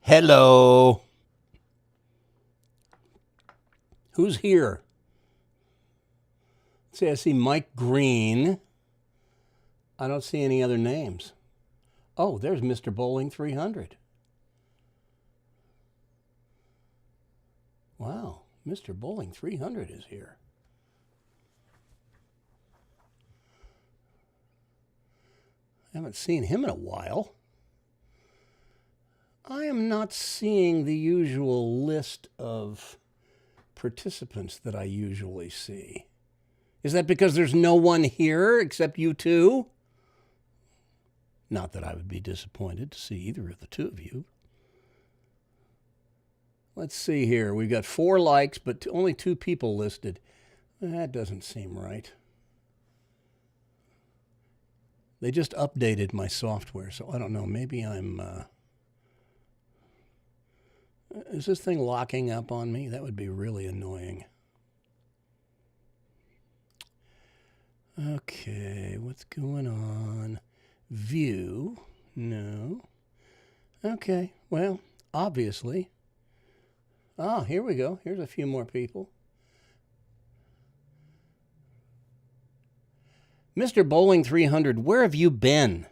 Hello. Who's here? Let's see, I see Mike Green. I don't see any other names. Oh, there's Mr. Bowling 300. Wow, Mr. Bowling 300 is here. I haven't seen him in a while. I am not seeing the usual list of participants that I usually see. Is that because there's no one here except you two? Not that I would be disappointed to see either of the two of you. Let's see here. We've got 4 likes, but only 2 people listed. That doesn't seem right. They just updated my software, so I don't know. Maybe I'm... Is this thing locking up on me? That would be really annoying. Okay, what's going on? View? No. Okay, well, obviously. Ah, here we go. Here's a few more people. Mr. Bowling 300, where have you been?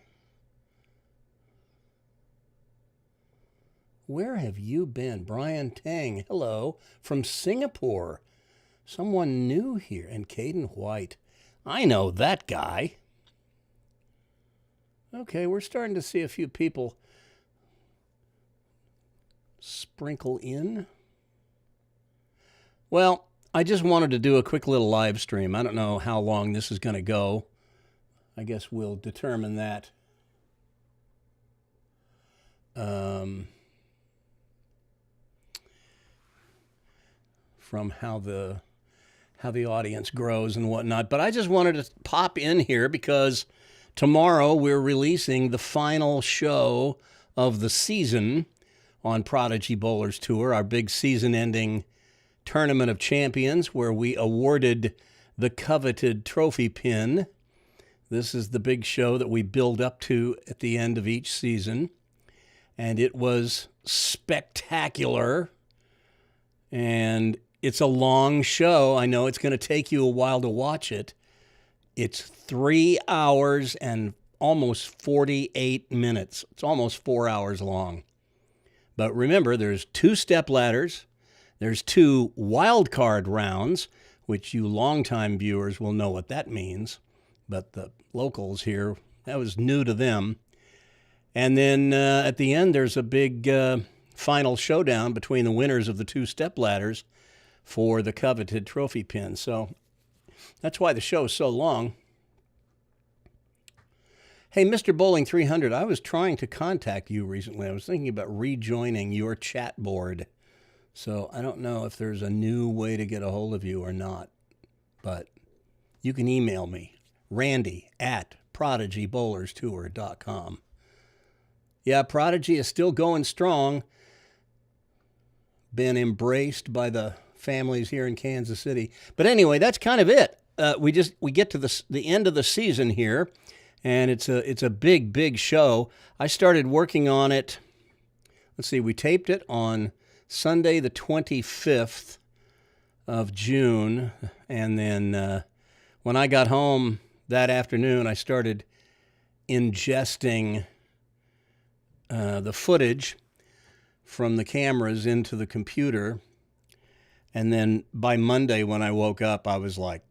Where have you been? Brian Tang, hello, from Singapore. Someone new here. And Caden White. I know that guy. Okay, we're starting to see a few people sprinkle in. Well, I just wanted to do a quick little live stream. I don't know how long this is going to go. I guess we'll determine that from how the audience grows and whatnot. But I just wanted to pop in here because tomorrow we're releasing the final show of the season on Prodigy Bowlers Tour, our big season-ending Tournament of Champions, where we awarded the coveted trophy pin. This is the big show that we build up to at the end of each season. And it was spectacular. And it's a long show. I know it's going to take you a while to watch it. It's 3 hours and almost 48 minutes. It's almost 4 hours long. But remember, there's 2 step ladders. There's 2 wild card rounds, which you longtime viewers will know what that means. But the locals here, that was new to them. And then at the end, there's a big final showdown between the winners of the 2 step ladders for the coveted trophy pin. So that's why the show is so long. Hey, Mr. Bowling 300, I was trying to contact you recently. I was thinking about rejoining your chat board. So I don't know if there's a new way to get a hold of you or not. But you can email me, randy@prodigybowlerstour.com. Yeah, Prodigy is still going strong. Been embraced by the families here in Kansas City. But anyway, that's kind of it. We get to the end of the season here, and it's a big show. I started working on it. Let's see, we taped it on Sunday the 25th of June, and then when I got home that afternoon, I started ingesting the footage from the cameras into the computer. And then by Monday when I woke up, I was like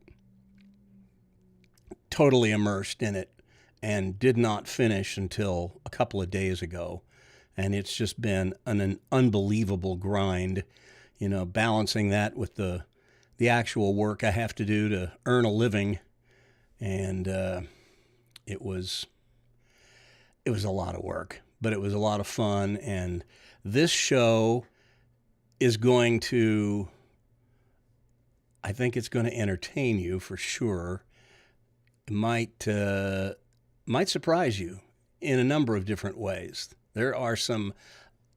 totally immersed in it and did not finish until a couple of days ago. And it's just been an unbelievable grind, you know, balancing that with the actual work I have to do to earn a living. And it was a lot of work, but it was a lot of fun. And this show is going to, I think it's going to entertain you for sure. It might surprise you in a number of different ways. There are some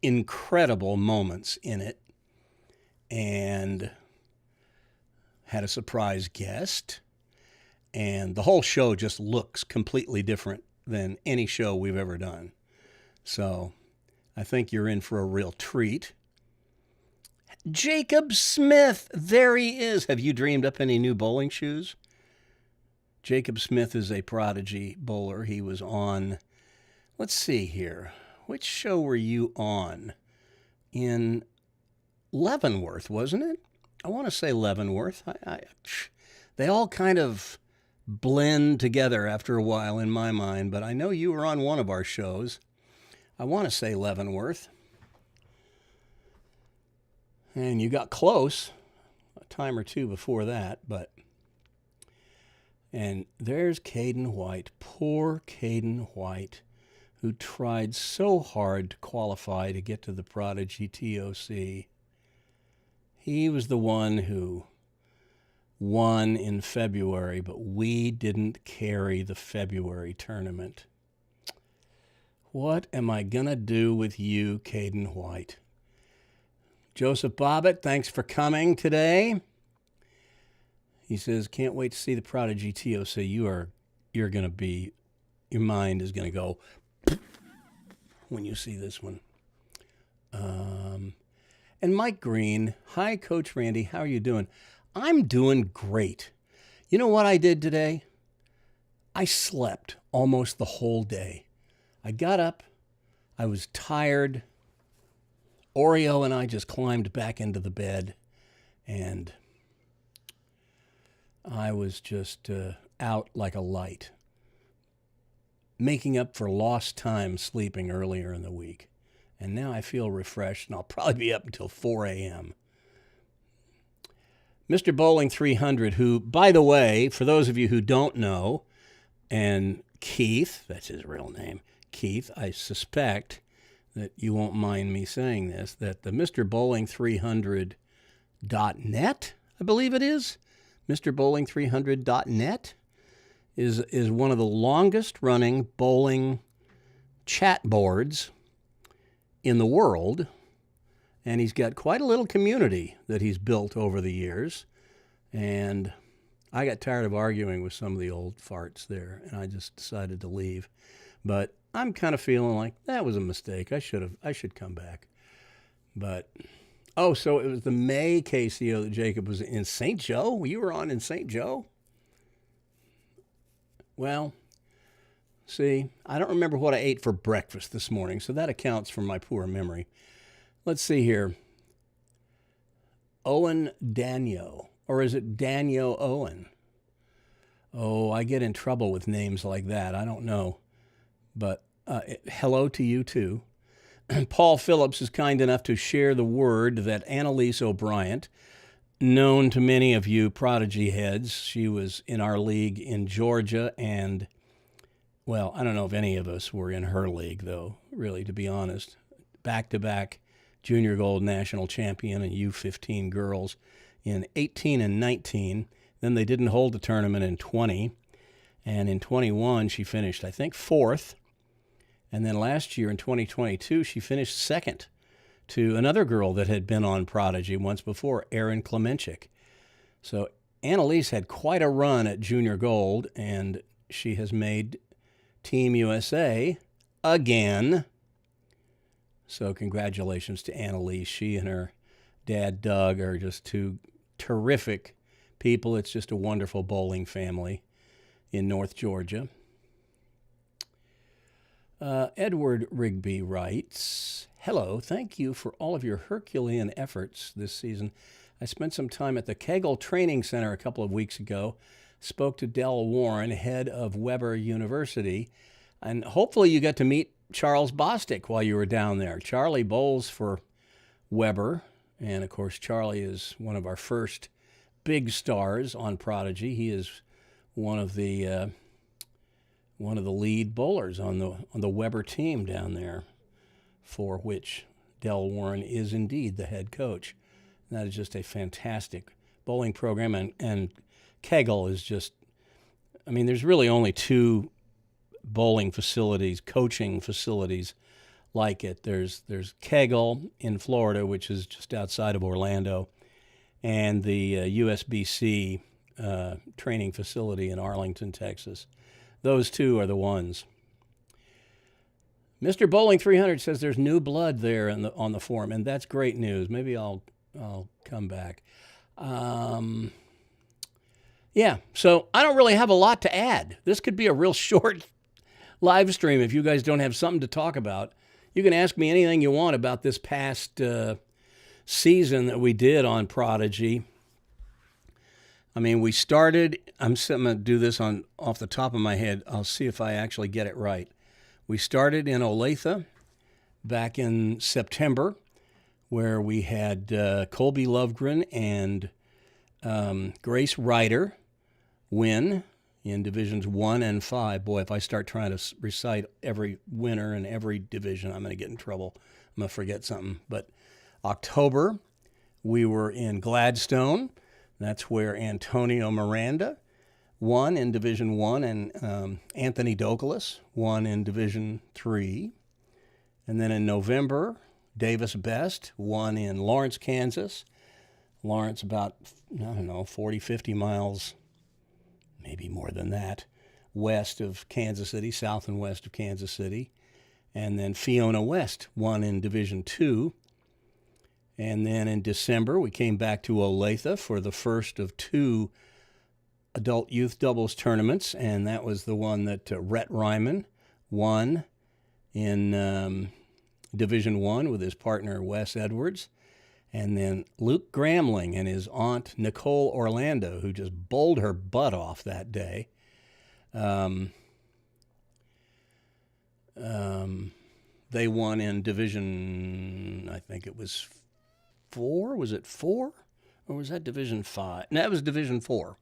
incredible moments in it, and had a surprise guest, and the whole show just looks completely different than any show we've ever done. So I think you're in for a real treat. Jacob Smith, there he is. Have you dreamed up any new bowling shoes? Jacob Smith is a Prodigy bowler. He was on, let's see here. Which show were you on? In Leavenworth, wasn't it? I want to say Leavenworth. They all kind of blend together after a while in my mind, but I know you were on one of our shows. I want to say Leavenworth. And you got close a time or two before that, but... And there's Caden White, poor Caden White, who tried so hard to qualify to get to the Prodigy TOC. He was the one who won in February, but we didn't carry the February tournament. What am I going to do with you, Caden White? Joseph Bobbitt, thanks for coming today. He says, can't wait to see the Prodigy TOC. You're going to be, your mind is going to go when you see this one. And Mike Green, hi, Coach Randy. How are you doing? I'm doing great. You know what I did today? I slept almost the whole day. I got up. I was tired. Oreo and I just climbed back into the bed, and I was just out like a light, making up for lost time sleeping earlier in the week. And now I feel refreshed, and I'll probably be up until 4 a.m. Mr. Bowling 300, who, by the way, for those of you who don't know, and Keith, that's his real name, Keith, I suspect that you won't mind me saying this, that the MrBowling300.net, I believe it is, MrBowling300.net is one of the longest running bowling chat boards in the world, and he's got quite a little community that he's built over the years, and I got tired of arguing with some of the old farts there, and I just decided to leave. But I'm kind of feeling like that was a mistake. I should come back. But, oh, so it was the May KCO that Jacob was in St. Joe? You were on in St. Joe? Well, see, I don't remember what I ate for breakfast this morning, so that accounts for my poor memory. Let's see here. Owen Danyo, or is it Danyo Owen? Oh, I get in trouble with names like that. I don't know. But hello to you, too. Paul Phillips is kind enough to share the word that Annalise O'Brien, known to many of you Prodigy heads, she was in our league in Georgia, and, well, I don't know if any of us were in her league, though, really, to be honest. Back-to-back junior gold national champion and U15 girls in 18 and 19. Then they didn't hold the tournament in 20. And in 21, she finished, I think, 4th. And then last year in 2022, she finished 2nd to another girl that had been on Prodigy once before, Erin Klemenchik. So Annalise had quite a run at junior gold, and she has made Team USA again. So congratulations to Annalise. She and her dad, Doug, are just two terrific people. It's just a wonderful bowling family in North Georgia. Edward Rigby writes, hello, thank you for all of your Herculean efforts this season. I spent some time at the Kegel Training Center a couple of weeks ago, spoke to Del Warren, head of Weber University, and hopefully you got to meet Charles Bostic while you were down there. Charlie bowls for Weber, and of course Charlie is one of our first big stars on Prodigy. He is one of the lead bowlers on the Weber team down there, for which Del Warren is indeed the head coach. And that is just a fantastic bowling program, and Kegel is just, I mean, there's really only 2 bowling facilities, coaching facilities like it. There's Kegel in Florida, which is just outside of Orlando, and the USBC training facility in Arlington, Texas. Those 2 are the ones. Mr. Bowling 300 says there's new blood there on the forum, and that's great news. Maybe I'll come back. Yeah, so I don't really have a lot to add. This could be a real short live stream if you guys don't have something to talk about. You can ask me anything you want about this past season that we did on Prodigy. I mean, we started, I'm going to do this off the top of my head. I'll see if I actually get it right. We started in Olathe back in September, where we had Colby Lovegren and Grace Ryder win in Divisions 1 and 5. Boy, if I start trying to recite every winner in every division, I'm going to get in trouble. I'm going to forget something. But October, we were in Gladstone. That's where Antonio Miranda won in Division 1, and Anthony Douglas won in Division 3. And then in November, Davis Best won in Lawrence, Kansas. Lawrence about, 40, 50 miles, maybe more than that, west of Kansas City, south and west of Kansas City. And then Fiona West won in Division 2. And then in December, we came back to Olathe for the first of 2 adult youth doubles tournaments, and that was the one that Rhett Ryman won in Division 1 with his partner Wes Edwards. And then Luke Gramling and his aunt Nicole Orlando, who just bowled her butt off that day. They won in Division, I think it was 4. Was it 4? Or was that Division 5? No, that was Division 4.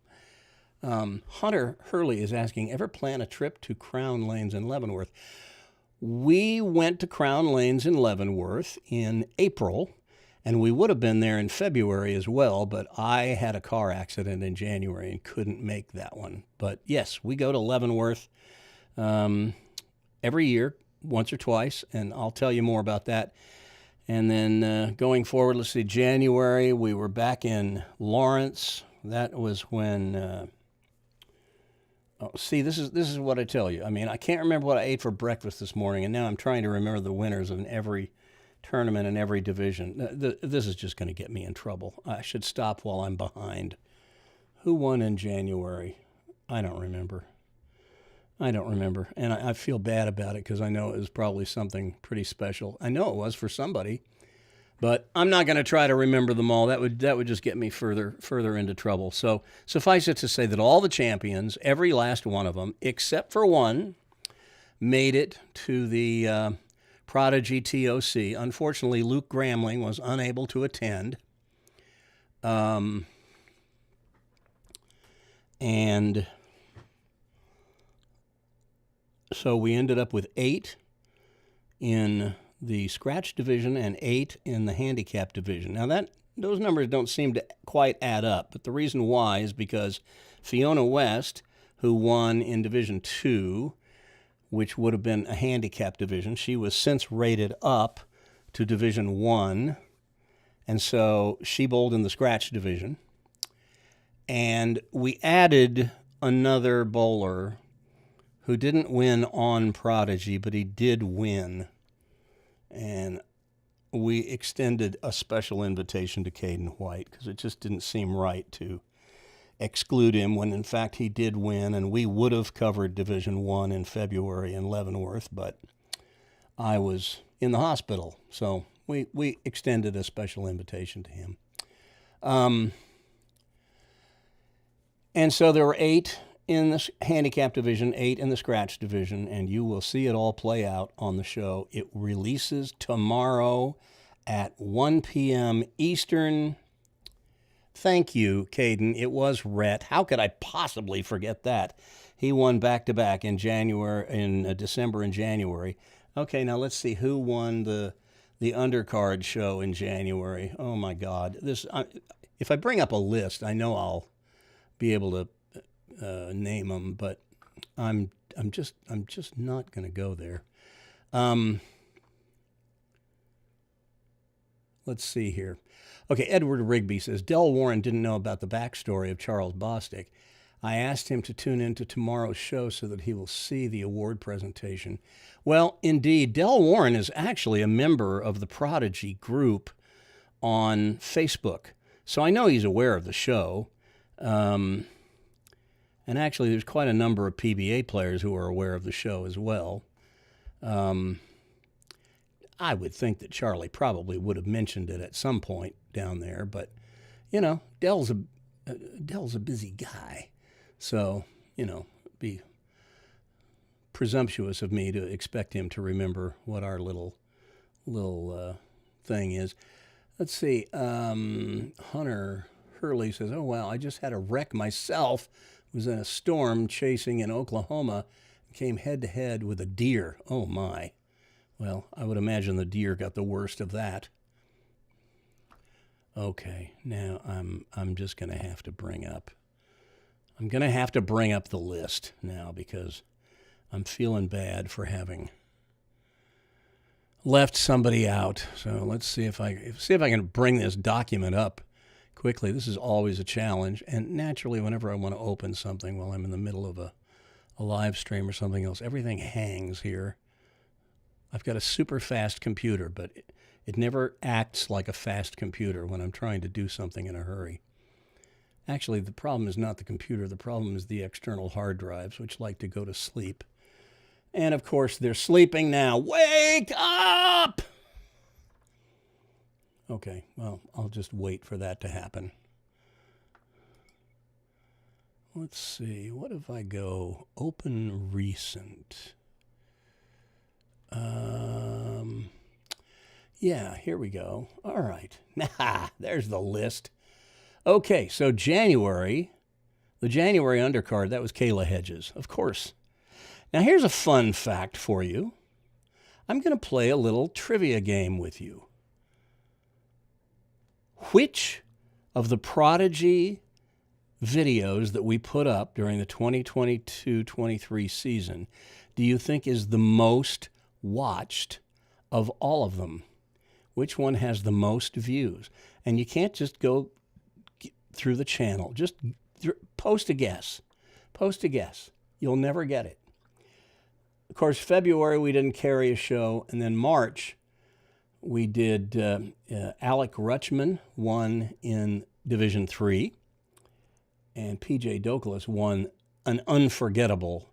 Hunter Hurley is asking, ever plan a trip to Crown Lanes in Leavenworth? We went to Crown Lanes in Leavenworth in April, and we would have been there in February as well, but I had a car accident in January and couldn't make that one. But yes, we go to Leavenworth every year, once or twice, and I'll tell you more about that. And then going forward, let's see, January, we were back in Lawrence. That was when, see, this is what I tell you. I mean, I can't remember what I ate for breakfast this morning, and now I'm trying to remember the winners in every tournament in every division. This is just going to get me in trouble. I should stop while I'm behind. Who won in January? I don't remember. And I feel bad about it because I know it was probably something pretty special. I know it was for somebody, but I'm not going to try to remember them all. That would just get me further into trouble. So suffice it to say that all the champions, every last one of them, except for one, made it to the Prodigy TOC. Unfortunately, Luke Gramling was unable to attend. And so we ended up with 8 in the scratch division and 8 in the handicap division. Now those numbers don't seem to quite add up, but the reason why is because Fiona West, who won in Division 2, which would have been a handicap division, she was since rated up to Division 1, and so she bowled in the scratch division. And we added another bowler who didn't win on Prodigy, but he did win. And we extended a special invitation to Caden White because it just didn't seem right to exclude him when, in fact, he did win. And we would have covered Division 1 in February in Leavenworth, but I was in the hospital. So we extended a special invitation to him. And so there were 8 in the handicap division, 8 in the scratch division, and you will see it all play out on the show. It releases tomorrow at 1 p.m. Eastern. Thank you, Caden. It was Rhett. How could I possibly forget that? He won back-to-back in December and January. Okay, now let's see who won the undercard show in January. Oh my God! If I bring up a list, I know I'll be able to name them, but I'm just not going to go there. Let's see here. Okay, Edward Rigby says Del Warren didn't know about the backstory of Charles Bostic. I asked him to tune into tomorrow's show so that he will see the award presentation. Well, indeed, Del Warren is actually a member of the Prodigy group on Facebook. So I know he's aware of the show. And actually, there's quite a number of PBA players who are aware of the show as well. I would think that Charlie probably would have mentioned it at some point down there, but, you know, Del's a busy guy. So, you know, it'd be presumptuous of me to expect him to remember what our little thing is. Let's see. Hunter Hurley says, oh, wow, I just had a wreck myself. Was in a storm chasing in Oklahoma. Came head-to-head with a deer. Oh, my. Well, I would imagine the deer got the worst of that. Okay, now I'm just going to have to bring up. I'm going to have to bring up the list now because I'm feeling bad for having left somebody out. So let's see if I can bring this document up quickly. This is always a challenge, and naturally, whenever I want to open something while I'm in the middle of a live stream or something else, everything hangs here. I've got a super fast computer, but it never acts like a fast computer when I'm trying to do something in a hurry. Actually, the problem is not the computer. The problem is the external hard drives, which like to go to sleep. And, of course, they're sleeping now. Wake up! Okay, well, I'll just wait for that to happen. Let's see. What if I go open recent? Yeah, here we go. All right. Nah, there's the list. Okay, so the January undercard, that was Kayla Hedges, of course. Now, here's a fun fact for you. I'm going to play a little trivia game with you. Which of the Prodigy videos that we put up during the 2022-23 season do you think is the most watched of all of them? Which one has the most views? And you can't just go through the channel. Just post a guess. Post a guess. You'll never get it. Of course, February we didn't carry a show, and then March we did Alec Rutschman won in Division 3, and P.J. Douglas won an unforgettable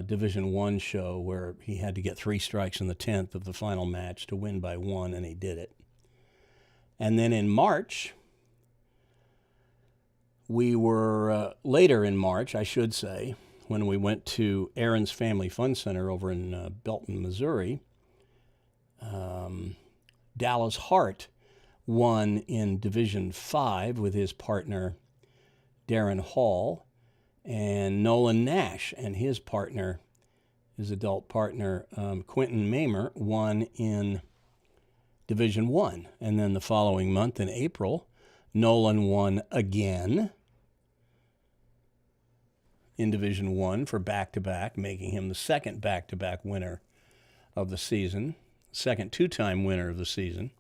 Division 1 show where he had to get 3 strikes in the 10th of the final match to win by 1, and he did it. And then in March, we were, later in March, I should say, when we went to Aaron's Family Fun Center over in Belton, Missouri, Dallas Hart won in Division 5 with his partner, Darren Hall, and Nolan Nash and his partner, his adult partner, Quentin Mamer, won in Division 1. And then the following month, in April, Nolan won again in Division 1 for back-to-back, making him the second back-to-back winner of the season, second two-time winner of the season.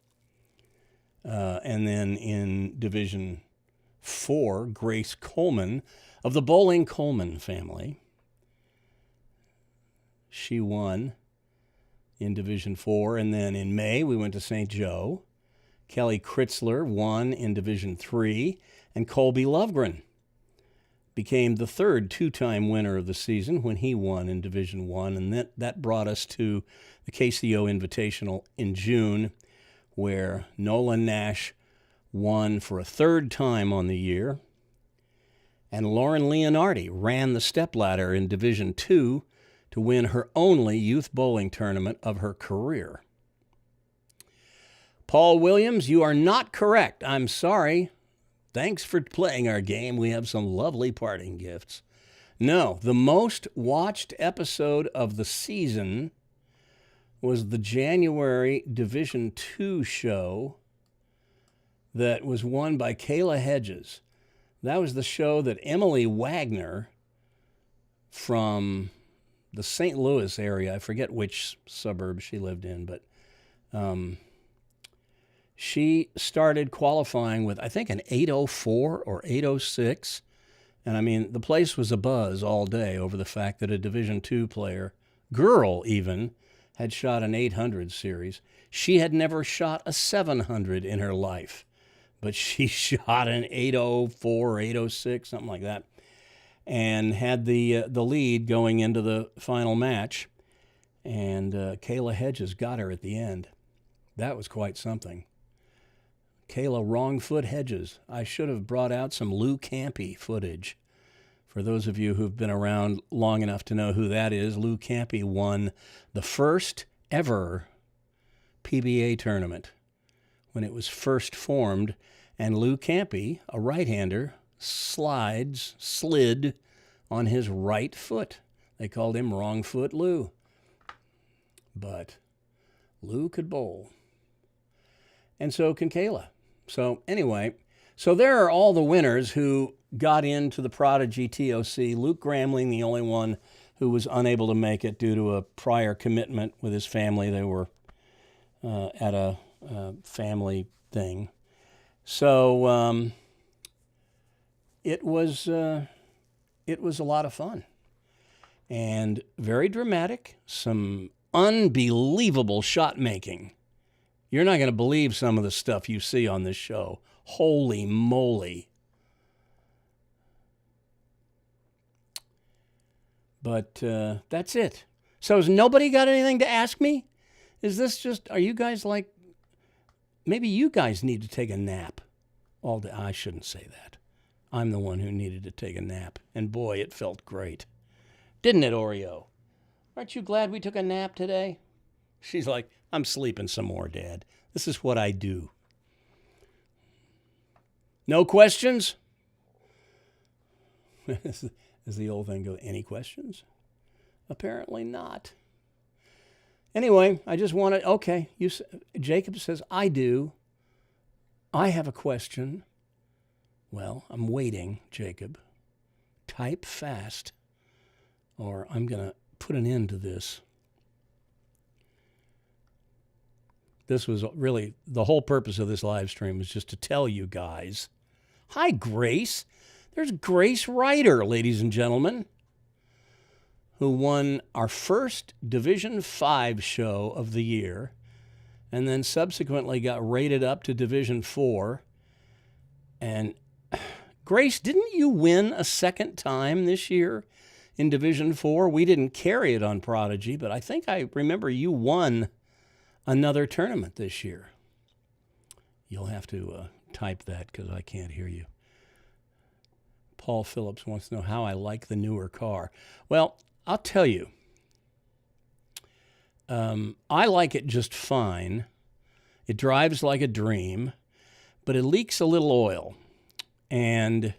And then in Division 4, Grace Coleman of the Bowling-Coleman family. She won in Division 4. And then in May, we went to St. Joe. Kelly Kritzler won in Division 3. And Colby Lovegren became the third two-time winner of the season when he won in Division 1. And that brought us to the KCO Invitational in June, where Nolan Nash won for a third time on the year. And Lauren Leonardi ran the stepladder in Division 2 to win her only youth bowling tournament of her career. Paul Williams, you are not correct. I'm sorry. Thanks for playing our game. We have some lovely parting gifts. No, the most watched episode of the season was the January Division 2 show that was won by Kayla Hedges. That was the show that Emily Wagner from the St. Louis area, I forget which suburb she lived in, but she started qualifying with, I think, an 804 or 806, And I mean, the place was abuzz all day over the fact that a Division II player, girl even, had shot an 800 series. She had never shot a 700 in her life, but she shot an 804, 806, something like that, and had the lead going into the final match. And Kayla Hedges got her at the end. That was quite something. Kayla Wrong Foot Hedges. I should have brought out some Lou Campy footage. For those of you who've been around long enough to know who that is, Lou Campy won the first ever PBA tournament when it was first formed. And Lou Campy, a right-hander, slid on his right foot. They called him Wrong Foot Lou. But Lou could bowl. And so can Kayla. So anyway, so there are all the winners who got into the Prodigy TOC. Luke Gramling, the only one who was unable to make it due to a prior commitment with his family. They were at a family thing. So it was a lot of fun and very dramatic. Some unbelievable shot making. You're not going to believe some of the stuff you see on this show. Holy moly. But that's it. So has nobody got anything to ask me? Is this just, are you guys like, maybe you guys need to take a nap all day. I shouldn't say that. I'm the one who needed to take a nap. And boy, it felt great. Didn't it, Oreo? Aren't you glad we took a nap today? She's like, I'm sleeping some more, Dad. This is what I do. No questions? As the old thing goes, any questions? Apparently not. Anyway, I just wanted, okay, Jacob says, I do. I have a question. Well, I'm waiting, Jacob. Type fast, or I'm going to put an end to this. This was really, the whole purpose of this live stream was just to tell you guys. Hi, Grace. There's Grace Ryder, ladies and gentlemen, who won our first Division V show of the year and then subsequently got rated up to Division IV. And Grace, didn't you win a second time this year in Division IV? We didn't carry it on Prodigy, but I think I remember you won another tournament this year. You'll have to type that because I can't hear you. Paul Phillips wants to know how I like the newer car. Well, I'll tell you. I like it just fine. It drives like a dream, but it leaks a little oil. And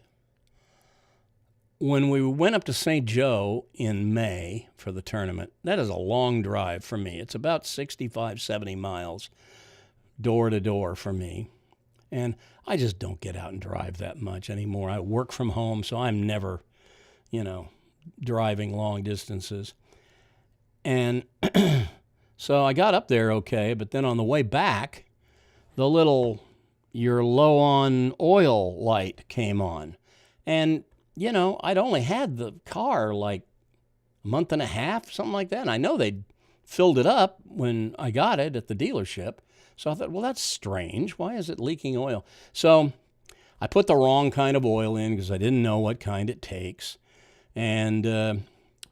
when we went up to St. Joe in May for the tournament, that is a long drive for me. It's about 65, 70 miles door to door for me. And I just don't get out and drive that much anymore. I work from home, so I'm never, driving long distances. And so I got up there okay, but then on the way back, the little you're low on oil light came on. And, I'd only had the car like a month and a half, something like that. And I know they'd filled it up when I got it at the dealership. So I thought, well, that's strange. Why is it leaking oil? So I put the wrong kind of oil in because I didn't know what kind it takes. And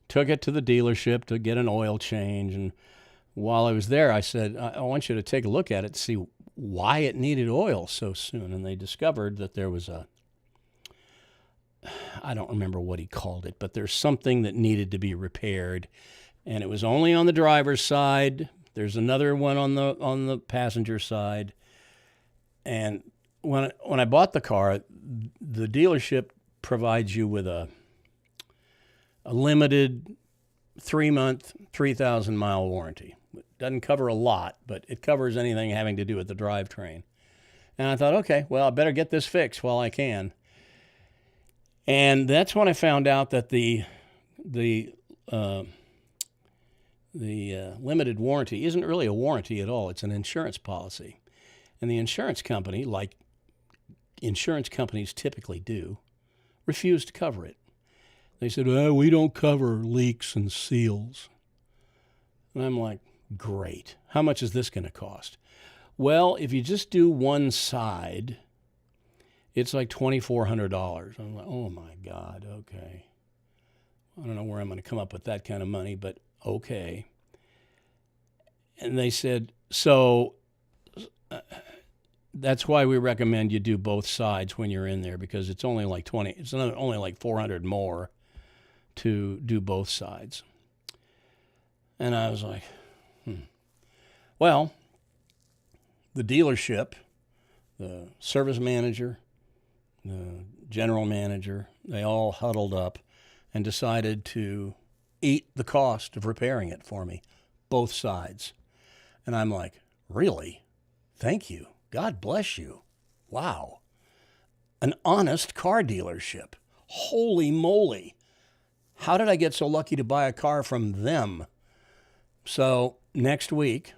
took it to the dealership to get an oil change. And while I was there, I said, I want you to take a look at it to see why it needed oil so soon. And they discovered that there was I don't remember what he called it, but there's something that needed to be repaired. And it was only on the driver's side. There's another one on the passenger side. And when I bought the car, the dealership provides you with a limited 3-month, 3,000-mile warranty. It doesn't cover a lot, but it covers anything having to do with the drivetrain. And I thought, okay, well, I better get this fixed while I can. And that's when I found out that the limited warranty isn't really a warranty at all. It's an insurance policy. And the insurance company, like insurance companies typically do, refused to cover it. They said, we don't cover leaks and seals. And I'm like, great. How much is this going to cost? Well, if you just do one side, it's like $2,400. I'm like, oh my God, okay. I don't know where I'm going to come up with that kind of money, but okay. And they said, so that's why we recommend you do both sides when you're in there, because it's only like only like $400 more to do both sides. And I was like, Well, the dealership, the service manager, the general manager, they all huddled up and decided to eat the cost of repairing it for me, both sides. And I'm like, really? Thank you. God bless you. Wow. An honest car dealership. Holy moly. How did I get so lucky to buy a car from them? So next week,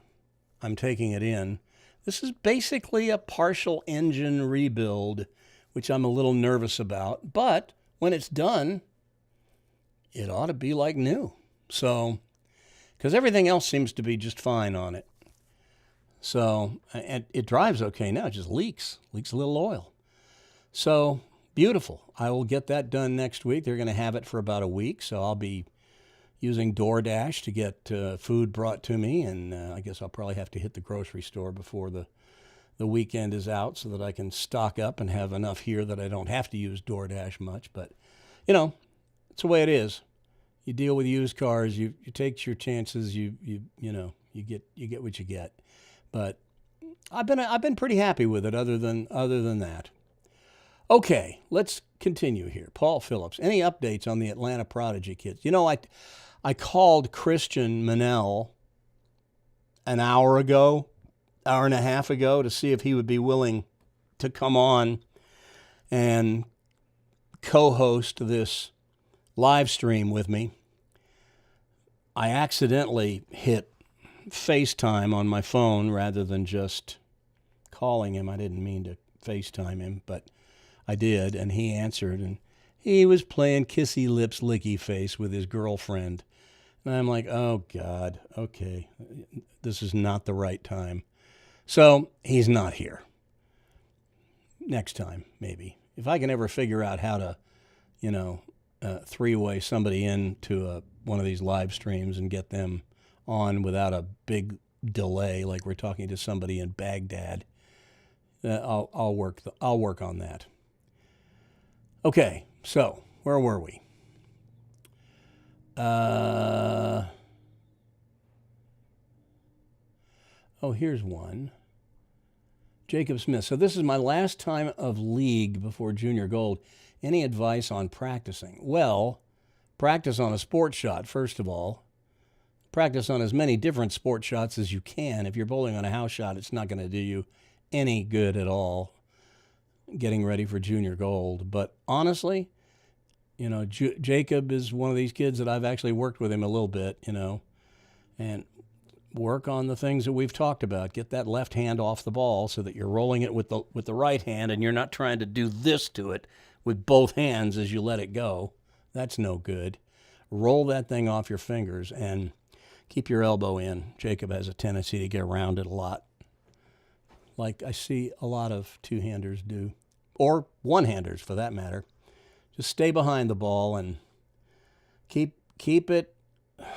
I'm taking it in. This is basically a partial engine rebuild, which I'm a little nervous about. But when it's done, it ought to be like new. So, because everything else seems to be just fine on it. So, and it drives okay now. It just leaks a little oil. So, beautiful. I will get that done next week. They're going to have it for about a week. So I'll be using DoorDash to get food brought to me. And I guess I'll probably have to hit the grocery store before the weekend is out so that I can stock up and have enough here that I don't have to use DoorDash much. But, you know, it's the way it is. You deal with used cars. You take your chances. You get what you get. But I've been pretty happy with it other than that. Okay, let's continue here. Paul Phillips, any updates on the Atlanta Prodigy kids? You know, I called Christian Manel an hour and a half ago to see if he would be willing to come on and co-host this live stream with me. I accidentally hit FaceTime on my phone rather than just calling him. I didn't mean to FaceTime him, but I did, and he answered, and he was playing kissy lips, licky face with his girlfriend. And I'm like, oh, God, okay, this is not the right time. So he's not here. Next time, maybe. If I can ever figure out how to, three-way somebody into one of these live streams and get them on without a big delay, like we're talking to somebody in Baghdad, I'll work on that. Okay, so where were we? Here's one. Jacob Smith. So this is my last time of league before Junior Gold. Any advice on practicing? Well, practice on a sport shot, first of all. Practice on as many different sport shots as you can. If you're bowling on a house shot, it's not going to do you any good at all getting ready for Junior Gold. But honestly, Jacob is one of these kids that I've actually worked with him a little bit, and work on the things that we've talked about. Get that left hand off the ball so that you're rolling it with the right hand and you're not trying to do this to it with both hands as you let it go. That's no good. Roll that thing off your fingers and keep your elbow in. Jacob has a tendency to get around it a lot, like I see a lot of two-handers do, or one-handers for that matter. Just stay behind the ball and keep it.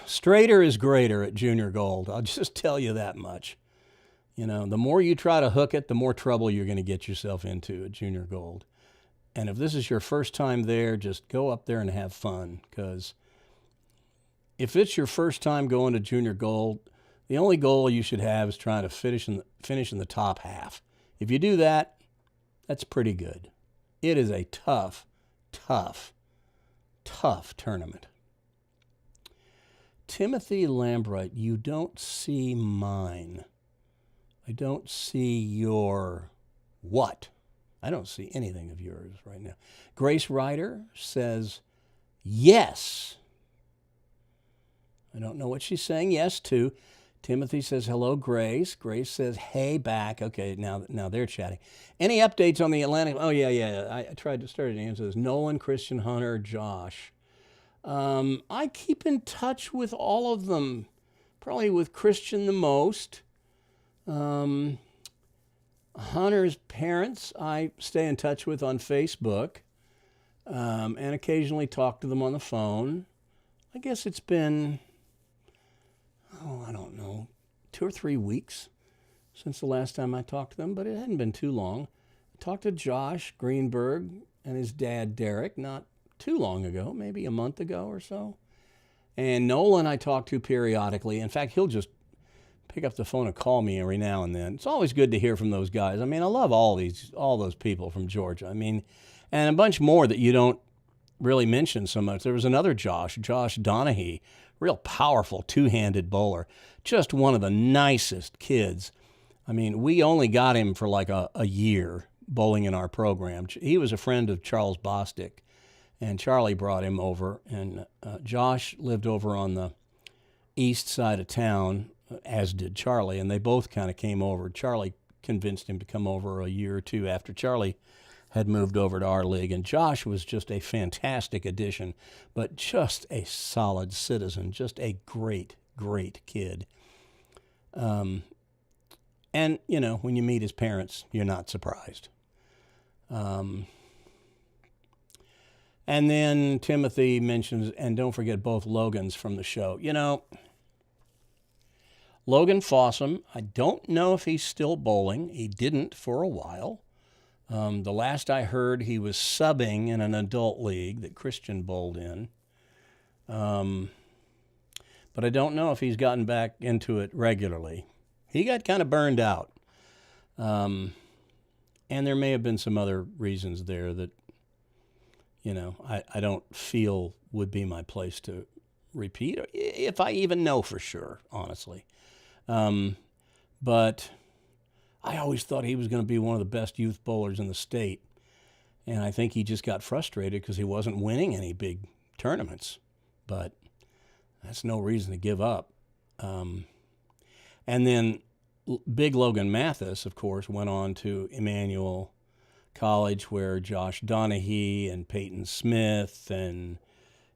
Straighter is greater at Junior Gold. I'll just tell you that much. The more you try to hook it, the more trouble you're going to get yourself into at Junior Gold. And if this is your first time there, just go up there and have fun, because if it's your first time going to Junior Gold, the only goal you should have is trying to finish in the top half. If you do that, that's pretty good. It is a tough tournament. Timothy Lambright, you don't see mine. I don't see your what? I don't see anything of yours right now. Grace Ryder says yes. I don't know what she's saying yes to. Timothy says, hello, Grace. Grace says, hey, back. Okay, now they're chatting. Any updates on the Atlantic? Oh, yeah. I tried to start to answer this. Nolan, Christian, Hunter, Josh. I keep in touch with all of them, probably with Christian the most. Hunter's parents I stay in touch with on Facebook, and occasionally talk to them on the phone. I guess it's been, I don't know, 2 or 3 weeks since the last time I talked to them, but it hadn't been too long. I talked to Josh Greenberg and his dad, Derek, not too long ago, maybe a month ago or so. And Nolan I talk to periodically. In fact, he'll just pick up the phone and call me every now and then. It's always good to hear from those guys. I mean, I love all those people from Georgia. I mean, and a bunch more that you don't really mention so much. There was another Josh Donahue, real powerful two-handed bowler, just one of the nicest kids. I mean, we only got him for like a year bowling in our program. He was a friend of Charles Bostic, and Charlie brought him over. And Josh lived over on the east side of town, as did Charlie, and they both kind of came over. Charlie convinced him to come over a year or two after Charlie had moved over to our league, and Josh was just a fantastic addition, but just a solid citizen, just a great, great kid. And, you know, when you meet his parents, you're not surprised. And then Timothy mentions, and don't forget both Logans from the show. You know, Logan Fossum, I don't know if he's still bowling. He didn't for a while. The last I heard, he was subbing in an adult league that Christian bowled in. But I don't know if he's gotten back into it regularly. He got kind of burned out. And there may have been some other reasons there that, you know, I don't feel would be my place to repeat, if I even know for sure, honestly. But I always thought he was going to be one of the best youth bowlers in the state. And I think he just got frustrated because he wasn't winning any big tournaments. But that's no reason to give up. And then Big Logan Mathis, of course, went on to Emmanuel College, where Josh Donahue and Peyton Smith and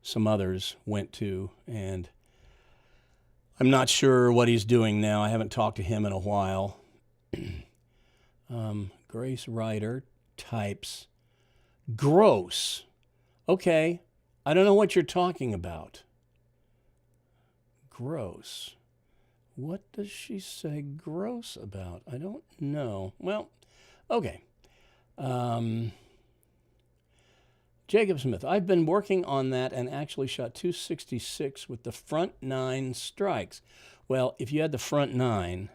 some others went to. And I'm not sure what he's doing now. I haven't talked to him in a while. Grace Ryder types, gross. Okay, I don't know what you're talking about. Gross. What does she say gross about? I don't know. Well, okay. Jacob Smith, I've been working on that and actually shot 266 with the front 9 strikes. Well, if you had the front 9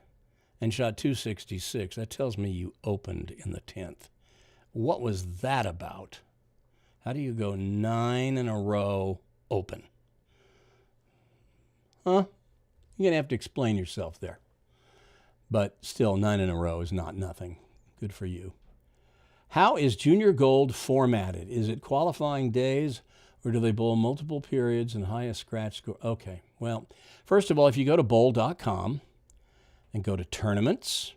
and shot 266, that tells me you opened in the 10th. What was that about? How do you go 9 in a row open? Huh? You're going to have to explain yourself there. But still, 9 in a row is not nothing. Good for you. How is Junior Gold formatted? Is it qualifying days, or do they bowl multiple periods and highest scratch score? Okay, well, first of all, if you go to bowl.com and go to tournaments,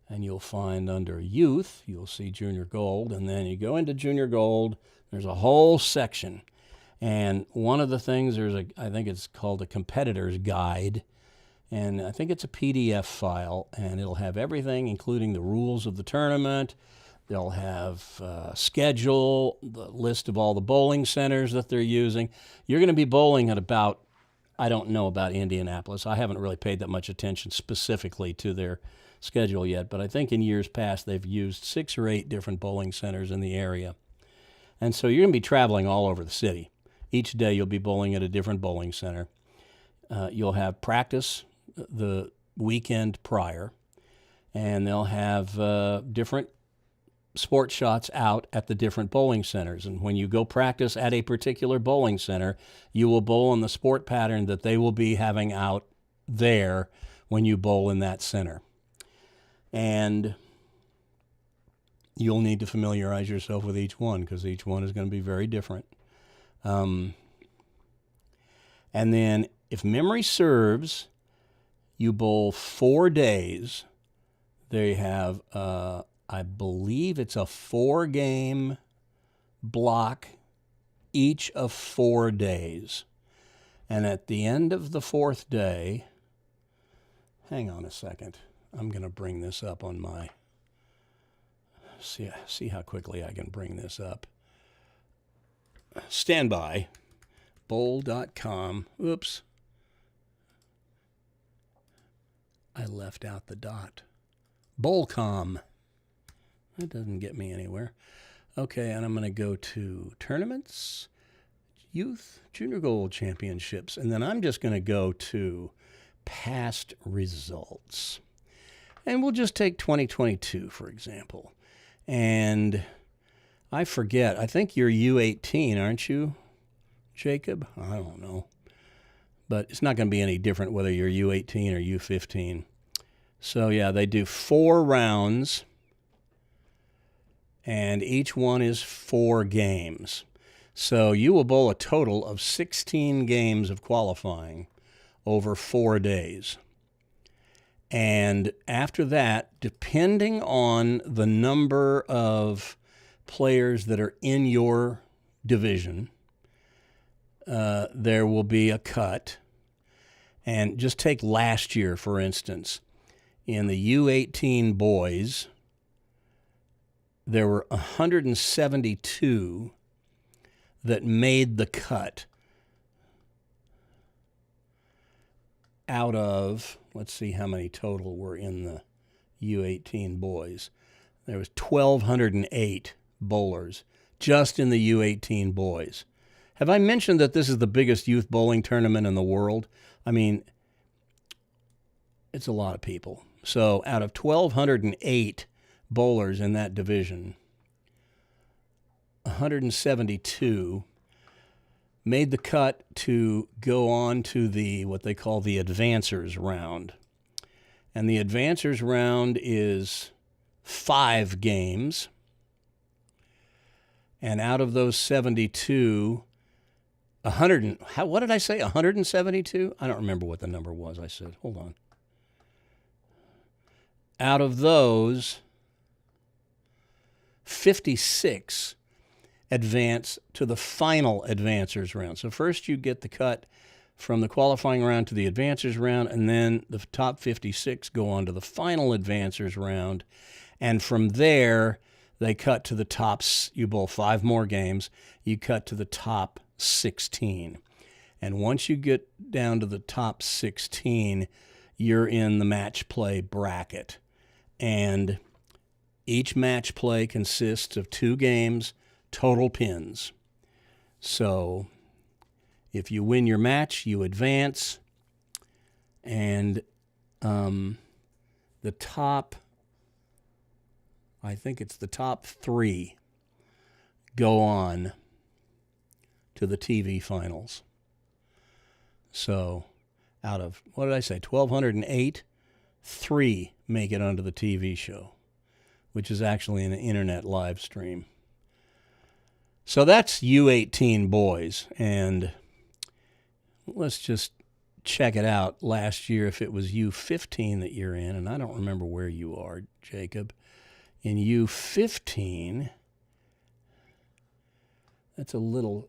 and you'll find under youth, you'll see Junior Gold, and then you go into Junior Gold, there's a whole section. And one of the things, I think it's called a competitor's guide, and I think it's a PDF file, and it'll have everything, including the rules of the tournament. They'll have a schedule, the list of all the bowling centers that they're using. You're going to be bowling at about, I don't know about Indianapolis. I haven't really paid that much attention specifically to their schedule yet, but I think in years past they've used 6 or 8 different bowling centers in the area. And so you're going to be traveling all over the city. Each day you'll be bowling at a different bowling center. You'll have practice the weekend prior, and they'll have different sport shots out at the different bowling centers. And when you go practice at a particular bowling center, you will bowl in the sport pattern that they will be having out there when you bowl in that center. And you'll need to familiarize yourself with each one because each one is going to be very different. And then if memory serves, You bowl 4 days. They have, I believe it's a 4-game block each of 4 days. And at the end of the 4th day, hang on a second. I'm going to bring this up on my, see how quickly I can bring this up. Stand by. Bowl.com. Oops. I left out the dot. Bowlcom. That doesn't get me anywhere. Okay, and I'm going to go to tournaments, youth, junior gold championships, and then I'm just going to go to past results. And we'll just take 2022, for example. And I forget, I think you're U18, aren't you, Jacob? I don't know. But it's not going to be any different whether you're U18 or U15. So, yeah, they do 4 rounds, and each one is 4 games. So you will bowl a total of 16 games of qualifying over 4 days. And after that, depending on the number of players that are in your division, there will be a cut. And just take last year, for instance. In the U18 boys, there were 172 that made the cut out of, let's see how many total were in the U18 boys. There was 1,208 bowlers just in the U18 boys. Have I mentioned that this is the biggest youth bowling tournament in the world? I mean, it's a lot of people. So out of 1,208 bowlers in that division, 172 made the cut to go on to the what they call the advancers round. And the advancers round is 5 games. And out of those 72, what did I say? 172? I don't remember what the number was I said. Hold on. Out of those, 56 advance to the final advancers round. So first you get the cut from the qualifying round to the advancers round, and then the top 56 go on to the final advancers round. And from there, they cut to the tops. You bowl 5 more games. You cut to the top 16. And once you get down to the top 16, you're in the match play bracket. And each match play consists of 2 games, total pins. So if you win your match, you advance. And the top, I think it's the top 3 go on to the TV finals. So out of, what did I say, 1,208, 3 make it onto the TV show, which is actually an internet live stream. So that's U18 boys, and let's just check it out last year if it was U15 that you're in, and I don't remember where you are, Jacob. In U15, that's a little...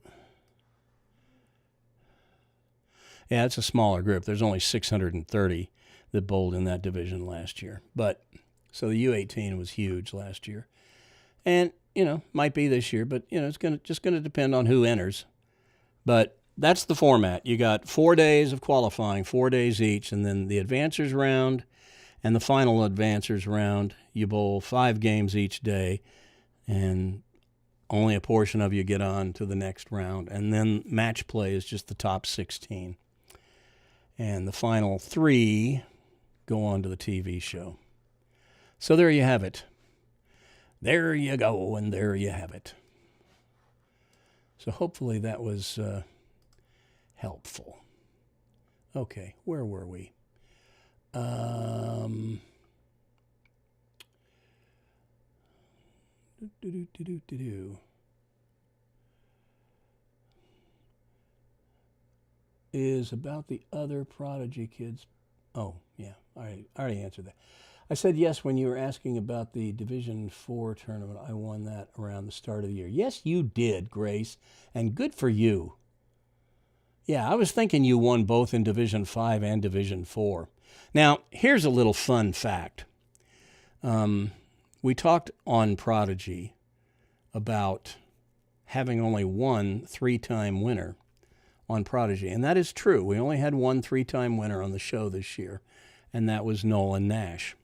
Yeah, it's a smaller group. There's only 630 that bowled in that division last year. But so the U18 was huge last year. And, might be this year, but, it's just going to depend on who enters. But that's the format. You got 4 days of qualifying, 4 days each, and then the advancers round and the final advancers round. You bowl 5 games each day, and only a portion of you get on to the next round. And then match play is just the top 16. And the final 3 go on to the TV show. So there you have it. There you go, and there you have it. So hopefully that was helpful. Okay, where were we? Is about the other Prodigy kids. Oh, yeah, I already answered that. I said yes when you were asking about the Division 4 tournament. I won that around the start of the year. Yes, you did, Grace, and good for you. Yeah, I was thinking you won both in Division 5 and Division 4. Now, here's a little fun fact. We talked on Prodigy about having only one 3-time winner on Prodigy, and that is true. We only had one 3-time winner on the show this year, and that was Nolan Nash.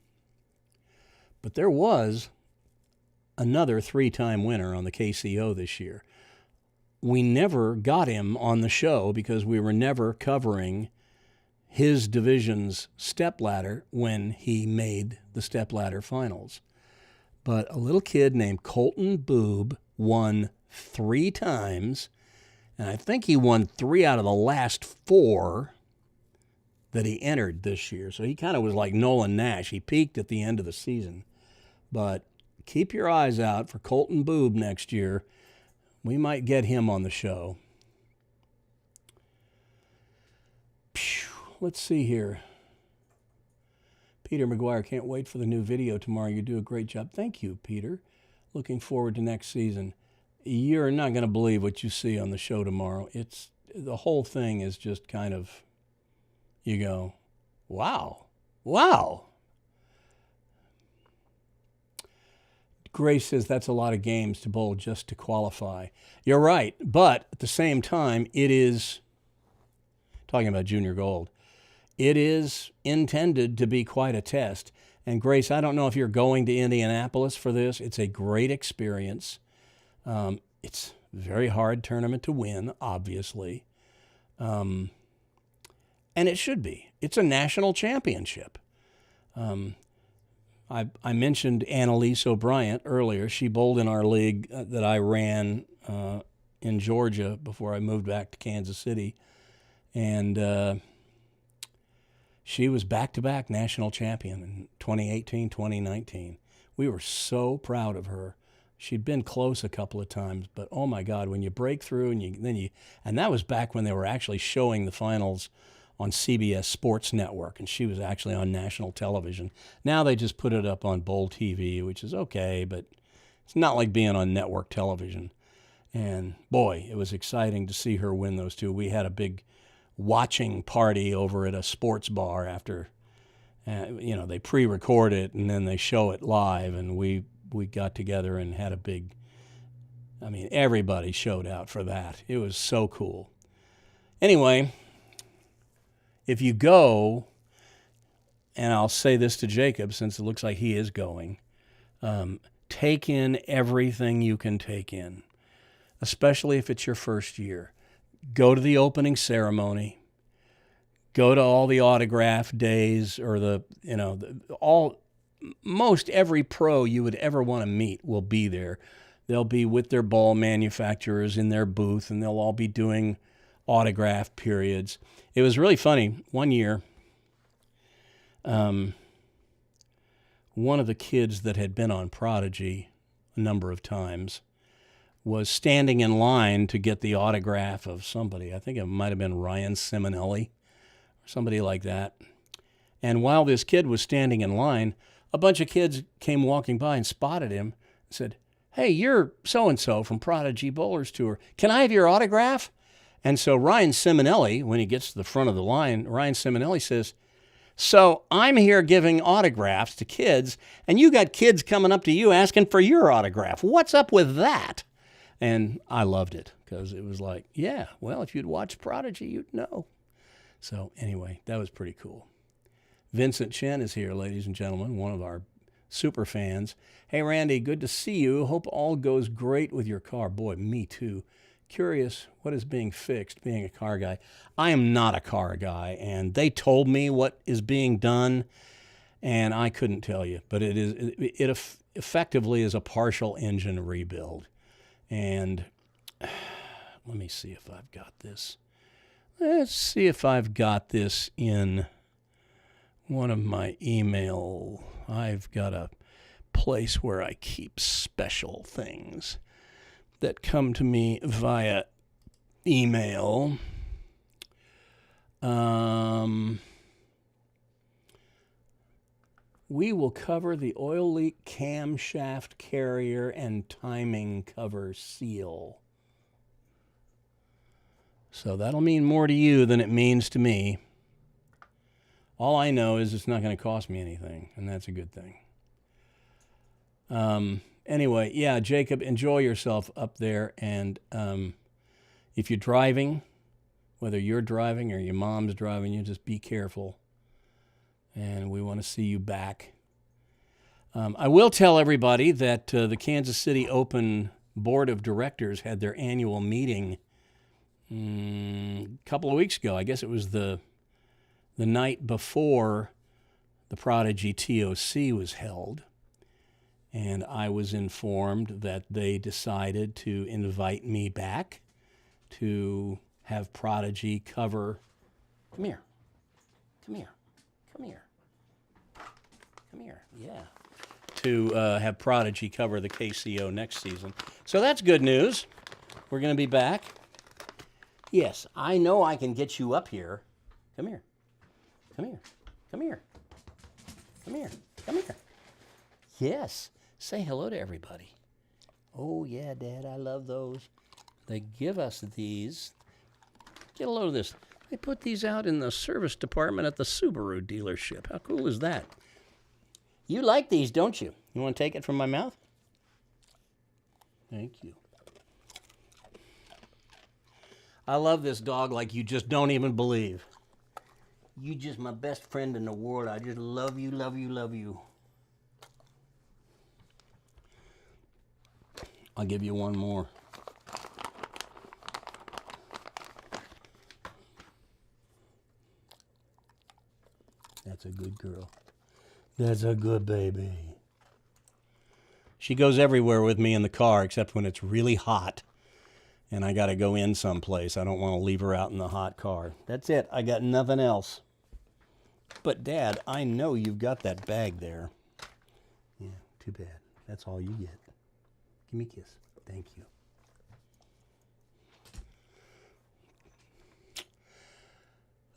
But there was another 3-time winner on the KCO this year. We never got him on the show because we were never covering his division's stepladder when he made the stepladder finals. But a little kid named Colton Boob won 3 times, and I think he won 3 out of the last 4 that he entered this year. So he kind of was like Nolan Nash. He peaked at the end of the season. But keep your eyes out for Colton Boob next year. We might get him on the show. Let's see here. Peter McGuire, can't wait for the new video tomorrow. You do a great job. Thank you, Peter. Looking forward to next season. You're not going to believe what you see on the show tomorrow. The whole thing is just kind of, you go, wow. Grace says that's a lot of games to bowl just to qualify. You're right, but at the same time, it is, talking about Junior Gold, it is intended to be quite a test. And Grace, I don't know if you're going to Indianapolis for this. It's a great experience. It's a very hard tournament to win, obviously. And it should be. It's a national championship. I mentioned Annalise O'Brien earlier. She bowled in our league that I ran in Georgia before I moved back to Kansas City. And she was back-to-back national champion in 2018, 2019. We were so proud of her. She'd been close a couple of times, but oh my God, when you break through and that was back when they were actually showing the finals on CBS Sports Network, and she was actually on national television. Now they just put it up on Bowl TV, which is okay, but it's not like being on network television. And boy, it was exciting to see her win those 2. We had a big watching party over at a sports bar after, they pre-record it and then they show it live, and we got together and had a big, everybody showed out for that. It was so cool. Anyway, if you go, and I'll say this to Jacob since it looks like he is going, take in everything you can take in, especially if it's your first year. Go to the opening ceremony. Go to all the autograph days, or most every pro you would ever want to meet will be there. They'll be with their ball manufacturers in their booth, and they'll all be doing autograph periods. It was really funny. One year, one of the kids that had been on Prodigy a number of times was standing in line to get the autograph of somebody. I think it might have been Ryan Simonelli or somebody like that. And while this kid was standing in line, a bunch of kids came walking by and spotted him and said, "Hey, you're so-and-so from Prodigy Bowlers Tour. Can I have your autograph?" And so Ryan Simonelli, when he gets to the front of the line, Ryan Simonelli says, "So I'm here giving autographs to kids, and you got kids coming up to you asking for your autograph. What's up with that?" And I loved it because it was like, yeah, well, if you'd watched Prodigy, you'd know. So anyway, that was pretty cool. Vincent Chen is here, ladies and gentlemen, one of our super fans. "Hey, Randy, good to see you. Hope all goes great with your car." Boy, me too. Curious what is being fixed, being a car guy. I am not a car guy, and they told me what is being done, and I couldn't tell you. But it effectively is a partial engine rebuild. And let me see if I've got this. Let's see if I've got this in one of my email. I've got a place where I keep special things that come to me via email. We will cover the oil leak camshaft carrier and timing cover seal. So that'll mean more to you than it means to me. All I know is it's not going to cost me anything, and that's a good thing. Anyway, yeah, Jacob, enjoy yourself up there. And if you're driving, whether you're driving or your mom's driving you, just be careful. And we want to see you back. I will tell everybody that the Kansas City Open Board of Directors had their annual meeting a couple of weeks ago. I guess it was the night before the Prodigy TOC was held. And I was informed that they decided to invite me back to have Prodigy cover. Come here. Come here. Come here. Come here. Yeah. To have Prodigy cover the KCO next season. So that's good news. We're going to be back. Yes, I know I can get you up here. Come here. Come here. Come here. Come here. Come here. Yes. Say hello to everybody. Oh, yeah, Dad, I love those. They give us these. Get a load of this. They put these out in the service department at the Subaru dealership. How cool is that? You like these, don't you? You want to take it from my mouth? Thank you. I love this dog like you just don't even believe. You just my best friend in the world. I just love you, love you, love you. I'll give you one more. That's a good girl. That's a good baby. She goes everywhere with me in the car except when it's really hot and I got to go in someplace. I don't want to leave her out in the hot car. That's it. I got nothing else. But, Dad, I know you've got that bag there. Yeah, too bad. That's all you get. Give me a kiss. Thank you.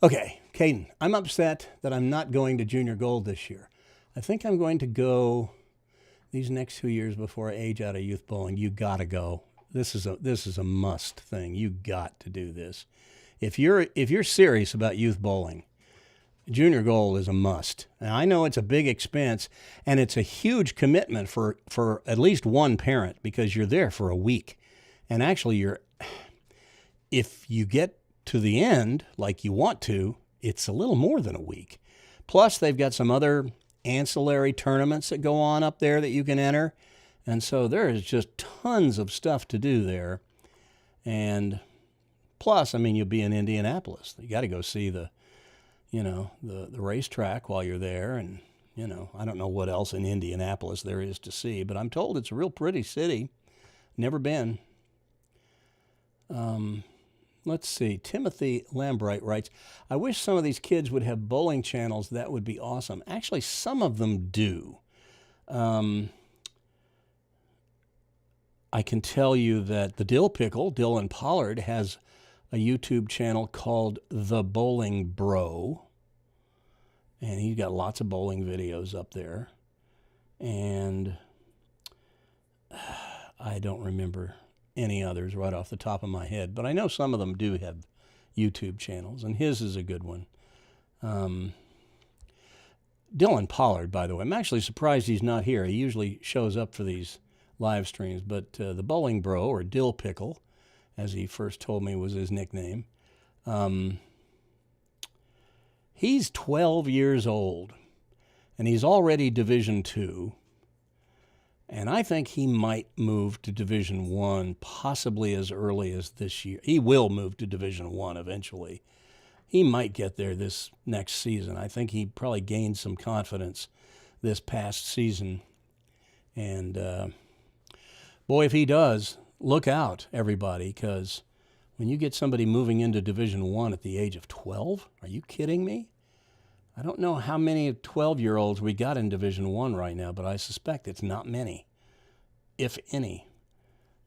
Okay, Caden, I'm upset that I'm not going to Junior Gold this year. I think I'm going to go these next 2 years before I age out of youth bowling. You got to go. This is a must thing. You got to do this. If you're serious about youth bowling, Junior Gold is a must. Now, I know it's a big expense, and it's a huge commitment for at least one parent because you're there for a week. And actually, if you get to the end like you want to, it's a little more than a week. Plus, they've got some other ancillary tournaments that go on up there that you can enter. And so there is just tons of stuff to do there. And plus, I mean, you'll be in Indianapolis. You got to go see the racetrack while you're there. And, I don't know what else in Indianapolis there is to see, but I'm told it's a real pretty city. Never been. Let's see. Timothy Lambright writes, I wish some of these kids would have bowling channels. That would be awesome. Actually, some of them do. I can tell you that the Dill Pickle, Dylan Pollard, has a YouTube channel called The Bowling Bro. And he's got lots of bowling videos up there. And I don't remember any others right off the top of my head. But I know some of them do have YouTube channels. And his is a good one. Dylan Pollard, by the way. I'm actually surprised he's not here. He usually shows up for these live streams. But the Bowling Bro, or Dill Pickle, as he first told me was his nickname, he's 12 years old, and he's already Division II, and I think he might move to Division I possibly as early as this year. He will move to Division I eventually. He might get there this next season. I think he probably gained some confidence this past season, and boy, if he does, look out, everybody, because when you get somebody moving into Division I at the age of 12, are you kidding me? I don't know how many 12-year-olds we got in Division I right now, but I suspect it's not many, if any.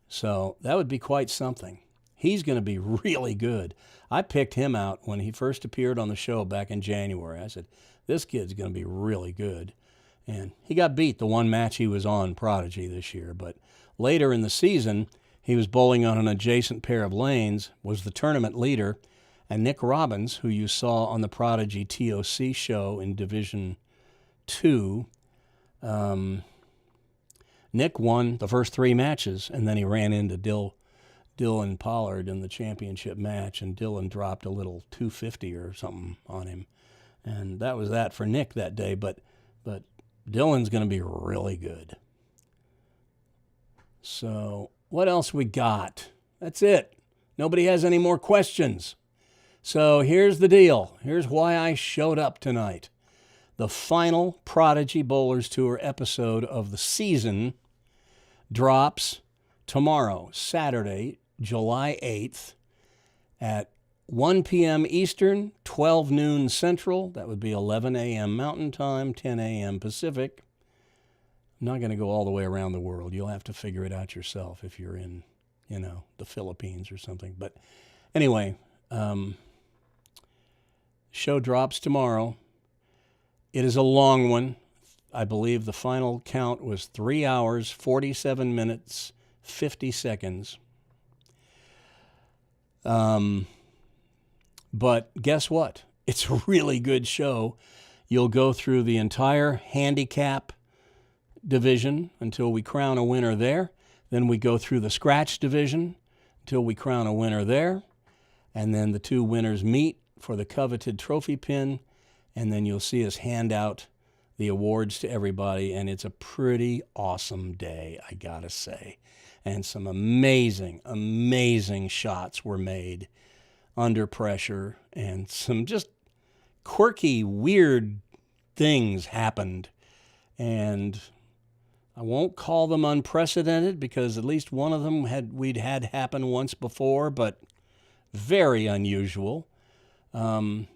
So that would be quite something. He's going to be really good. I picked him out when he first appeared on the show back in January. I said, this kid's going to be really good. And he got beat the one match he was on Prodigy this year. But later in the season, he was bowling on an adjacent pair of lanes, was the tournament leader, and Nick Robbins, who you saw on the Prodigy TOC show in Division 2, Nick won the first 3 matches, and then he ran into Dylan Pollard in the championship match, and Dylan dropped a little 250 or something on him. And that was that for Nick that day, but Dylan's going to be really good. So what else we got? That's it. Nobody has any more questions. So here's the deal. Here's why I showed up tonight. The final Prodigy Bowlers Tour episode of the season drops tomorrow, Saturday, July 8th at 1 p.m. Eastern, 12 noon Central. That would be 11 a.m. Mountain Time, 10 a.m. Pacific. I'm not going to go all the way around the world. You'll have to figure it out yourself if you're in, the Philippines or something. But anyway, show drops tomorrow. It is a long one. I believe the final count was 3 hours, 47 minutes, 50 seconds. But guess what? It's a really good show. You'll go through the entire handicap division until we crown a winner there. Then we go through the scratch division until we crown a winner there. And then the 2 winners meet for the coveted trophy pin. And then you'll see us hand out the awards to everybody. And it's a pretty awesome day, I gotta say. And some amazing, amazing shots were made under pressure. And some just quirky, weird things happened. And I won't call them unprecedented because at least one of them we'd had happen once before, but very unusual. And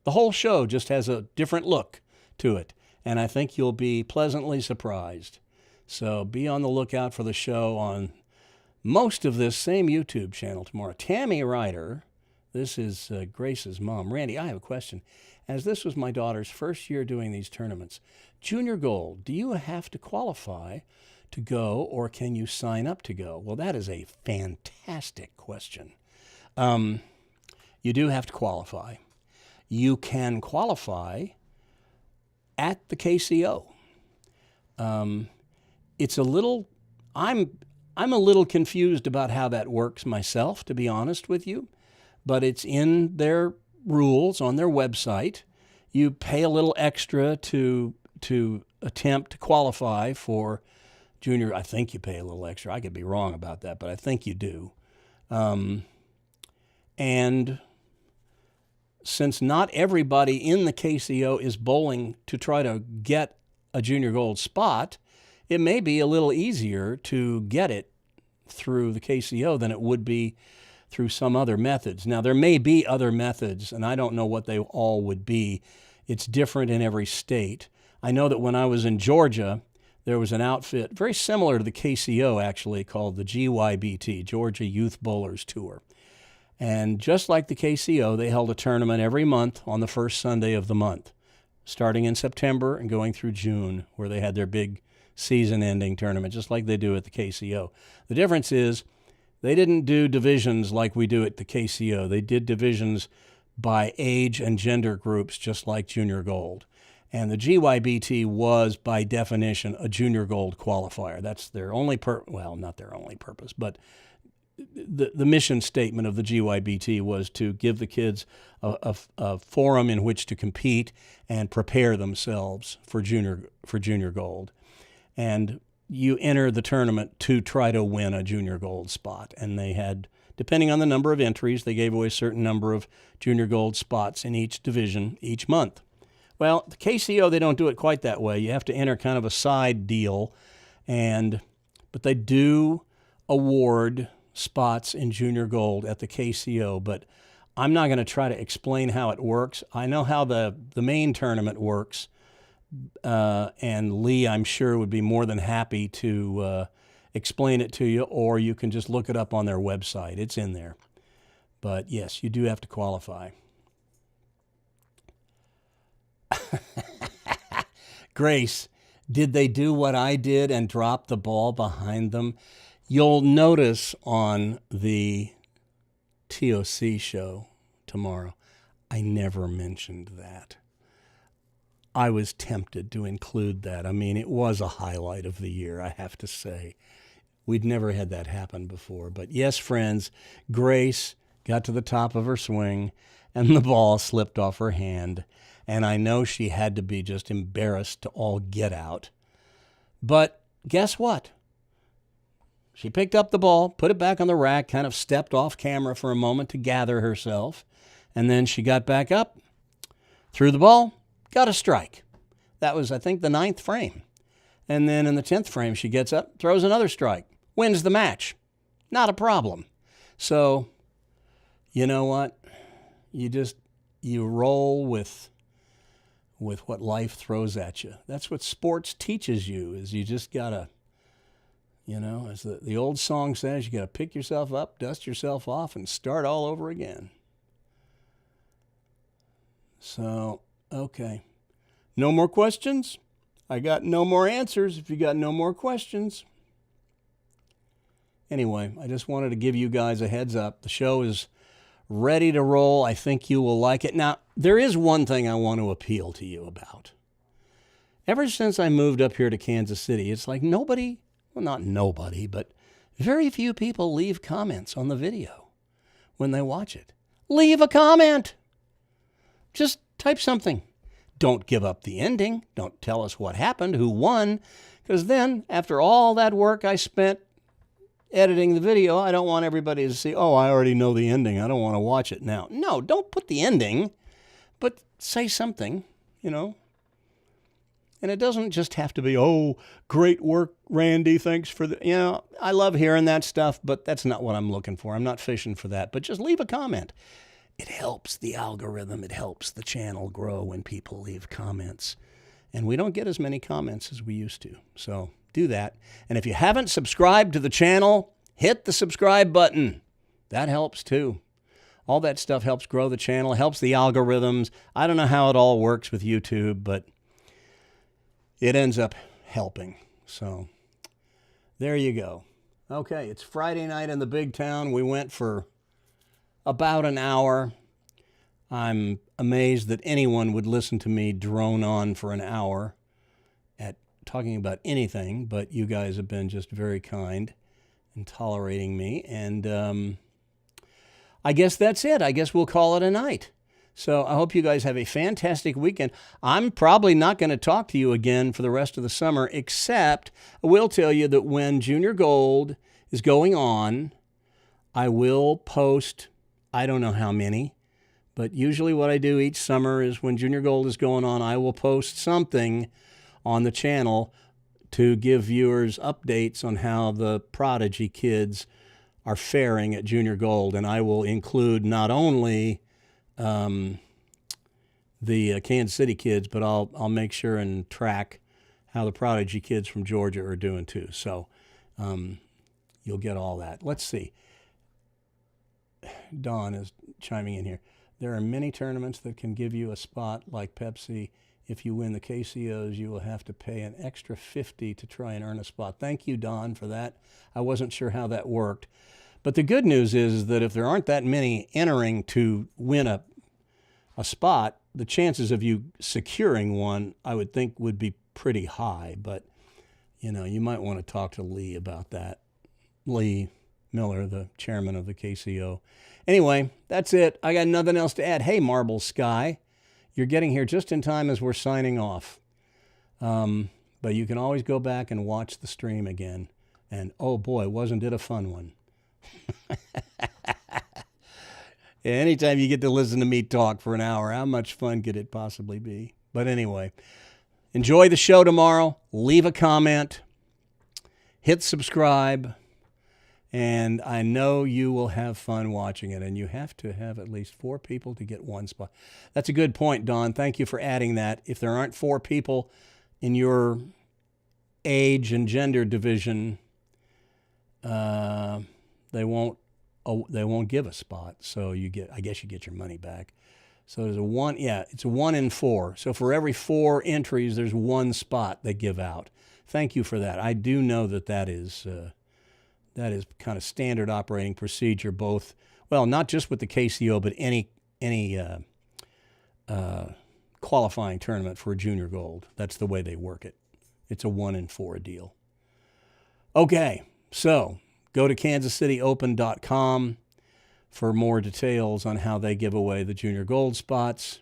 the whole show just has a different look to it. And I think you'll be pleasantly surprised. So be on the lookout for the show on most of this same YouTube channel tomorrow. Tammy Ryder, this is Grace's mom. Randy, I have a question. As this was my daughter's first year doing these tournaments, Junior Gold, do you have to qualify to go or can you sign up to go? Well, that is a fantastic question. You do have to qualify. You can qualify at the KCO. It's a little, I'm a little confused about how that works myself, to be honest with you, but it's in their rules on their website. You pay a little extra to attempt to qualify for junior. I think you pay a little extra. I could be wrong about that, but I think you do. And since not everybody in the KCO is bowling to try to get a Junior Gold spot, it may be a little easier to get it through the KCO than it would be through some other methods. Now, there may be other methods, and I don't know what they all would be. It's different in every state. I know that when I was in Georgia, there was an outfit very similar to the KCO, actually, called the GYBT, Georgia Youth Bowlers Tour. And just like the KCO, they held a tournament every month on the first Sunday of the month, starting in September and going through June, where they had their big season-ending tournament, just like they do at the KCO. The difference is they didn't do divisions like we do at the KCO. They did divisions by age and gender groups, just like Junior Gold. And the GYBT was, by definition, a Junior Gold qualifier. That's their only well, not their only purpose, but the mission statement of the GYBT was to give the kids a forum in which to compete and prepare themselves for Junior Gold. And you enter the tournament to try to win a Junior Gold spot. And they had, depending on the number of entries, they gave away a certain number of Junior Gold spots in each division each month. Well, the KCO, they don't do it quite that way. You have to enter kind of a side deal, but they do award spots in Junior Gold at the KCO, but I'm not going to try to explain how it works. I know how the main tournament works, and Lee, I'm sure, would be more than happy to explain it to you, or you can just look it up on their website. It's in there. But yes, you do have to qualify. Grace, did they do what I did and drop the ball behind them? You'll notice on the TOC show tomorrow, I never mentioned that. I was tempted to include that. I mean, it was a highlight of the year, I have to say. We'd never had that happen before. But yes, friends, Grace got to the top of her swing, and the ball slipped off her hand. And I know she had to be just embarrassed to all get out. But guess what? She picked up the ball, put it back on the rack, kind of stepped off camera for a moment to gather herself. And then she got back up, threw the ball, got a strike. That was, I think, the 9th frame. And then in the 10th frame, she gets up, throws another strike, wins the match. Not a problem. So, you know what? You roll with what life throws at you. That's what sports teaches you, is you just got to, as the old song says, you got to pick yourself up, dust yourself off, and start all over again. So, okay. No more questions? I got no more answers if you got no more questions. Anyway, I just wanted to give you guys a heads up. The show is ready to roll. I think you will like it. Now, there is one thing I want to appeal to you about. Ever since I moved up here to Kansas City, it's like nobody, well, not nobody, but very few people leave comments on the video when they watch it. Leave a comment. Just type something. Don't give up the ending. Don't tell us what happened, who won, because then, after all that work I spent editing the video, I don't want everybody to see, oh, I already know the ending. I don't want to watch it now. No, don't put the ending, but say something, And it doesn't just have to be, oh, great work, Randy. Thanks for the, I love hearing that stuff, but that's not what I'm looking for. I'm not fishing for that, but just leave a comment. It helps the algorithm. It helps the channel grow when people leave comments. And we don't get as many comments as we used to. So do that. And if you haven't subscribed to the channel, hit the subscribe button. That helps too. All that stuff helps grow the channel, helps the algorithms. I don't know how it all works with YouTube, but it ends up helping. So there you go. Okay, it's Friday night in the big town. We went for about an hour. I'm amazed that anyone would listen to me drone on for an hour at talking about anything, but you guys have been just very kind in tolerating me. And I guess that's it. I guess we'll call it a night. So I hope you guys have a fantastic weekend. I'm probably not going to talk to you again for the rest of the summer, except I will tell you that when Junior Gold is going on, I will post, I don't know how many, but usually what I do each summer is when Junior Gold is going on, I will post something on the channel to give viewers updates on how the Prodigy kids are faring at Junior Gold. And I will include not only the Kansas City kids, but I'll make sure and track how the Prodigy kids from Georgia are doing too. So you'll get all that. Let's see. Dawn is chiming in here. There are many tournaments that can give you a spot like Pepsi. If you win the KCOs, you will have to pay an extra $50 to try and earn a spot. Thank you, Dawn, for that. I wasn't sure how that worked. But the good news is that if there aren't that many entering to win a spot, the chances of you securing one, I would think, would be pretty high. But, you might want to talk to Lee about that. Lee Miller, the chairman of the KCO. Anyway, that's it. I got nothing else to add. Hey, Marble Sky, you're getting here just in time as we're signing off. But you can always go back and watch the stream again. And, oh boy, wasn't it a fun one. Anytime you get to listen to me talk for an hour, how much fun could it possibly be? But anyway, enjoy the show tomorrow. Leave a comment. Hit subscribe. And I know you will have fun watching it. And you have to have at least 4 people to get one spot. That's a good point, Don. Thank you for adding that. If there aren't 4 people in your age and gender division, they won't give a spot. So I guess you get your money back. So there's a one, yeah, it's a 1 in 4. So for every 4 entries, there's 1 spot they give out. Thank you for that. I do know that is kind of standard operating procedure, both, well, not just with the KCO, but any qualifying tournament for a junior gold. That's the way they work it. It's a 1 in 4 deal. Okay, so go to kansascityopen.com for more details on how they give away the junior gold spots,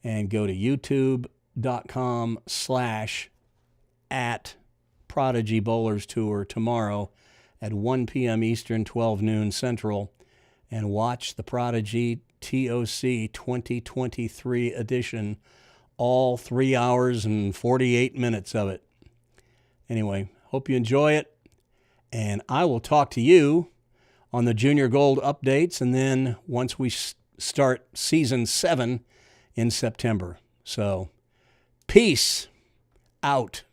and go to youtube.com/@Prodigy Bowlers Tour tomorrow at 1 p.m. Eastern, 12 noon Central, and watch the Prodigy TOC 2023 edition, all 3 hours and 48 minutes of it. Anyway, hope you enjoy it, and I will talk to you on the Junior Gold updates, and then once we start Season 7 in September. So, peace out.